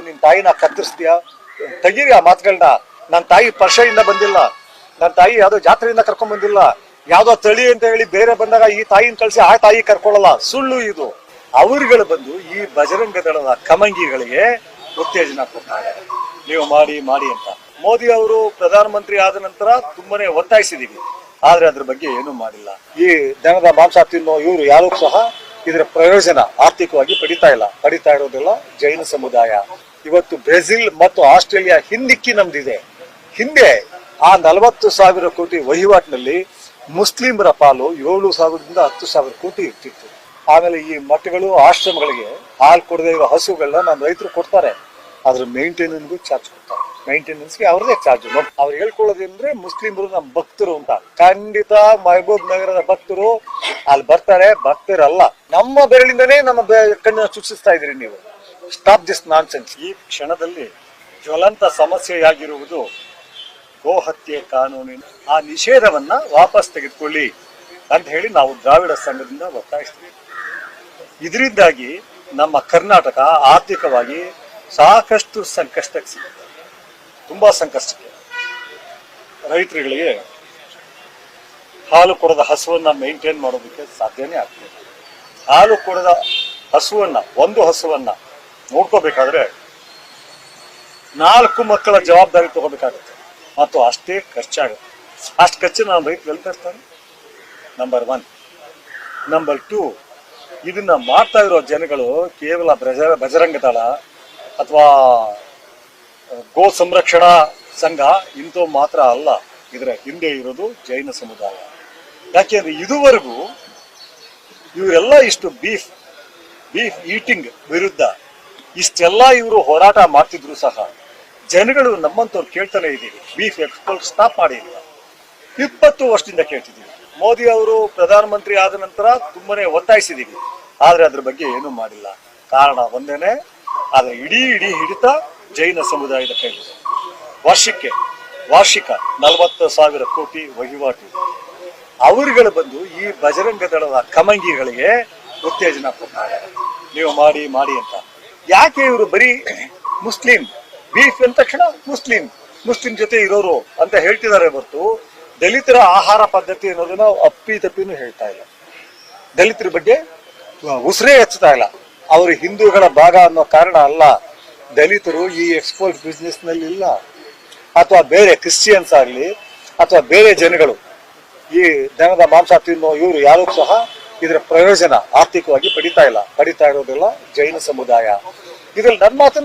ನಿನ್ ತಾಯಿನ ಕತ್ತರಿಸ್ತೀಯಾ? ತೆಗೀರಿ ಆ ಮಾತುಗಳನ್ನ. ನನ್ನ ತಾಯಿ ಪರ್ಷೆಯಿಂದ ಬಂದಿಲ್ಲ, ನನ್ನ ತಾಯಿ ಯಾವ್ದೋ ಜಾತ್ರೆಯಿಂದ ಕರ್ಕೊಂಡ್ ಬಂದಿಲ್ಲ, ಯಾವ್ದೋ ತಳಿ ಅಂತ ಹೇಳಿ ಬೇರೆ ಬಂದಾಗ ಈ ತಾಯಿನ ಕಳ್ಸಿ ಆ ತಾಯಿ ಕರ್ಕೊಳ್ಳಲ್ಲ, ಸುಳ್ಳು ಇದು. ಅವರುಗಳು ಬಂದು ಈ ಬಜರಂಗ ದಳದ ಕಮಂಗಿಗಳಿಗೆ ಉತ್ತೇಜನ ಕೊಡ್ತಾರೆ, ನೀವು ಮಾಡಿ ಮಾಡಿ ಅಂತ. ಮೋದಿ ಅವರು ಪ್ರಧಾನಮಂತ್ರಿ ಆದ ನಂತರ ತುಂಬಾನೇ ಒತ್ತಾಯಿಸಿದೀವಿ, ಆದ್ರೆ ಅದ್ರ ಬಗ್ಗೆ ಏನೂ ಮಾಡಿಲ್ಲ. ಈ ದನದ ಮಾಂಸ ತಿನ್ನೋ ಇವರು ಯಾರು ಸಹ ಇದರ ಪ್ರಯೋಜನ ಆರ್ಥಿಕವಾಗಿ ಪಡಿತಾ ಇರೋದಿಲ್ಲ ಜೈನ ಸಮುದಾಯ. ಇವತ್ತು ಬ್ರೆಜಿಲ್ ಮತ್ತು ಆಸ್ಟ್ರೇಲಿಯಾ ಹಿಂದಿಕ್ಕಿ ನಮ್ದಿದೆ. ಹಿಂದೆ ಆ 40,000 ಕೋಟಿ ವಹಿವಾಟಿನಲ್ಲಿ ಮುಸ್ಲಿಮರ ಪಾಲು 7,000ದಿಂದ 10,000 ಕೋಟಿ ಇರ್ತಿತ್ತು. ಆಮೇಲೆ ಈ ಮಠಗಳು ಆಶ್ರಮಗಳಿಗೆ ಹಾಲು ಕೊಡದೇ ಇರೋ ಹಸುಗಳನ್ನ ನಮ್ಮ ರೈತರು ಕೊಡ್ತಾರೆ, ಅದ್ರ ಮೇಂಟೆನೆನ್ಸ್ಗೂ ಚಾರ್ಜ್ ಕೊಡ್ತಾರೆ. ಮೇಂಟೆನೆನ್ಸ್ಗೆ ಅವ್ರದೇ ಚಾರ್ಜ್. ಅವ್ರು ಹೇಳ್ಕೊಳ್ಳೋದಂದ್ರೆ ಮುಸ್ಲಿಮರು ನಮ್ಮ ಭಕ್ತರು ಅಂತ. ಖಂಡಿತ ಮಹಬೂಬ್ ನಗರದ ಭಕ್ತರು ಅಲ್ಲಿ ಬರ್ತಾರೆ, ಭಕ್ತರಲ್ಲ. ನಮ್ಮ ಬೆರಳಿಂದನೇ ನಮ್ಮ ಕಣ್ಣನ್ನು ಚುಚ್ಚಿಸ್ತಾ ಇದ್ರಿ ನೀವು. Stop this nonsense. ಈ ಕ್ಷಣದಲ್ಲಿ ಜ್ವಲಂತ ಸಮಸ್ಯೆಯಾಗಿರುವುದು ಗೋ ಹತ್ಯೆ ಕಾನೂನಿನ ಆ ನಿಷೇಧವನ್ನ ವಾಪಸ್ ತೆಗೆದುಕೊಳ್ಳಿ ಅಂತ ಹೇಳಿ ನಾವು ದ್ರಾವಿಡ ಸಂಘದಿಂದ ಒತ್ತಾಯಿಸ್ತೀವಿ. ಇದರಿಂದಾಗಿ ನಮ್ಮ ಕರ್ನಾಟಕ ಆರ್ಥಿಕವಾಗಿ ಸಾಕಷ್ಟು ಸಂಕಷ್ಟಕ್ಕೆ ಸಿಗುತ್ತೆ, ತುಂಬಾ ಸಂಕಷ್ಟಕ್ಕೆ. ರೈತರುಗಳಿಗೆ ಹಾಲು ಕೊಡದ ಹಸುವನ್ನ ಮೇಂಟೈನ್ ಮಾಡೋದಕ್ಕೆ ಸಾಧ್ಯನೇ ಆಗ್ತದೆ. ಹಾಲು ಕೊಡದ ಹಸುವನ್ನ, ಒಂದು ಹಸುವನ್ನ ನೋಡ್ಕೋಬೇಕಾದ್ರೆ 4 ಮಕ್ಕಳ ಜವಾಬ್ದಾರಿ ತಗೋಬೇಕಾಗುತ್ತೆ ಮತ್ತು ಅಷ್ಟೇ ಖರ್ಚಾಗುತ್ತೆ. ಅಷ್ಟು ಖರ್ಚು ನಾವು ರೈತರು ಹೇಳ್ತಾರೆ. ನಂಬರ್ 1. ನಂಬರ್ 2, ಇದನ್ನ ಮಾಡ್ತಾ ಇರೋ ಜನಗಳು ಕೇವಲ ಬಜರಂಗ ದಳ ಅಥವಾ ಗೋ ಸಂರಕ್ಷಣಾ ಸಂಘ ಇಂಥವು ಮಾತ್ರ ಅಲ್ಲ, ಇದರ ಹಿಂದೆ ಇರೋದು ಜೈನ ಸಮುದಾಯ. ಯಾಕೆಂದ್ರೆ ಇದುವರೆಗೂ ಇವರೆಲ್ಲ ಇಷ್ಟು ಬೀಫ್ ಈಟಿಂಗ್ ವಿರುದ್ಧ ಇಷ್ಟೆಲ್ಲ ಇವರು ಹೋರಾಟ ಮಾಡ್ತಿದ್ರು ಸಹ ಜನಗಳು ನಮ್ಮಂತವ್ರು ಕೇಳ್ತಾನೆ ಇದ್ದೀವಿ, ಬೀಫ್ ಎಕ್ಸ್ಪೋರ್ಟ್ ಸ್ಟಾಪ್ ಮಾಡಿ ಇಲ್ಲ. 20 ವರ್ಷದಿಂದ ಕೇಳ್ತಿದ್ದೀವಿ. ಮೋದಿ ಅವರು ಪ್ರಧಾನಮಂತ್ರಿ ಆದ ನಂತರ ತುಂಬಾನೇ ಒತ್ತಾಯಿಸಿದೀವಿ, ಆದ್ರೆ ಅದ್ರ ಬಗ್ಗೆ ಏನೂ ಮಾಡಿಲ್ಲ. ಕಾರಣ ಒಂದೇನೆ, ಆದ್ರೆ ಇಡೀ ಹಿಡಿತ ಜೈನ ಸಮುದಾಯದ ಕೈಲಿದೆ. ವಾರ್ಷಿಕ 40,000 ಕೋಟಿ ವಹಿವಾಟು. ಅವರುಗಳು ಬಂದು ಈ ಬಜರಂಗ ದಳದ ಕಮಂಗಿಗಳಿಗೆ ಉತ್ತೇಜನ ಕೊಡ್ತಾರೆ, ನೀವು ಮಾಡಿ ಮಾಡಿ ಅಂತ. ಯಾಕೆ ಇವರು ಬರೀ ಮುಸ್ಲಿಂ ಬೀಫ್ ಅಂದ ತಕ್ಷಣ ಮುಸ್ಲಿಂ ಜೊತೆ ಇರೋರು ಅಂತ ಹೇಳ್ತಿದ್ದಾರೆ ಹೊರತು ದಲಿತರ ಆಹಾರ ಪದ್ಧತಿ ಅನ್ನೋದನ್ನ ಅಪ್ಪಿತಪ್ಪಿನೂ ಹೇಳ್ತಾ ಇಲ್ಲ. ದಲಿತರ ಬಗ್ಗೆ ಉಸಿರೇ ಹಚ್ಚುತ್ತಾ ಇಲ್ಲ. ಅವರು ಹಿಂದೂಗಳ ಭಾಗ ಅನ್ನೋ ಕಾರಣ ಅಲ್ಲ, ದಲಿತರು ಈ ಎಕ್ಸ್ಪೋರ್ಟ್ ಬಿಸ್ನೆಸ್ ನಲ್ಲಿ ಇಲ್ಲ. ಅಥವಾ ಬೇರೆ ಕ್ರಿಶ್ಚಿಯನ್ಸ್ ಆಗಲಿ ಅಥವಾ ಬೇರೆ ಜನಗಳು ಈ ದನದ ಮಾಂಸ ತಿನ್ನೋ ಇವರು ಯಾರು ಸಹ ಇದರ ಪ್ರಯೋಜನ ಆರ್ಥಿಕವಾಗಿ ಪಡಿತಾ ಇರೋದಿಲ್ಲ ಜೈನ ಸಮುದಾಯ. ಇದ್ರಲ್ಲಿ ನನ್ನ ಮಾತನ್ನು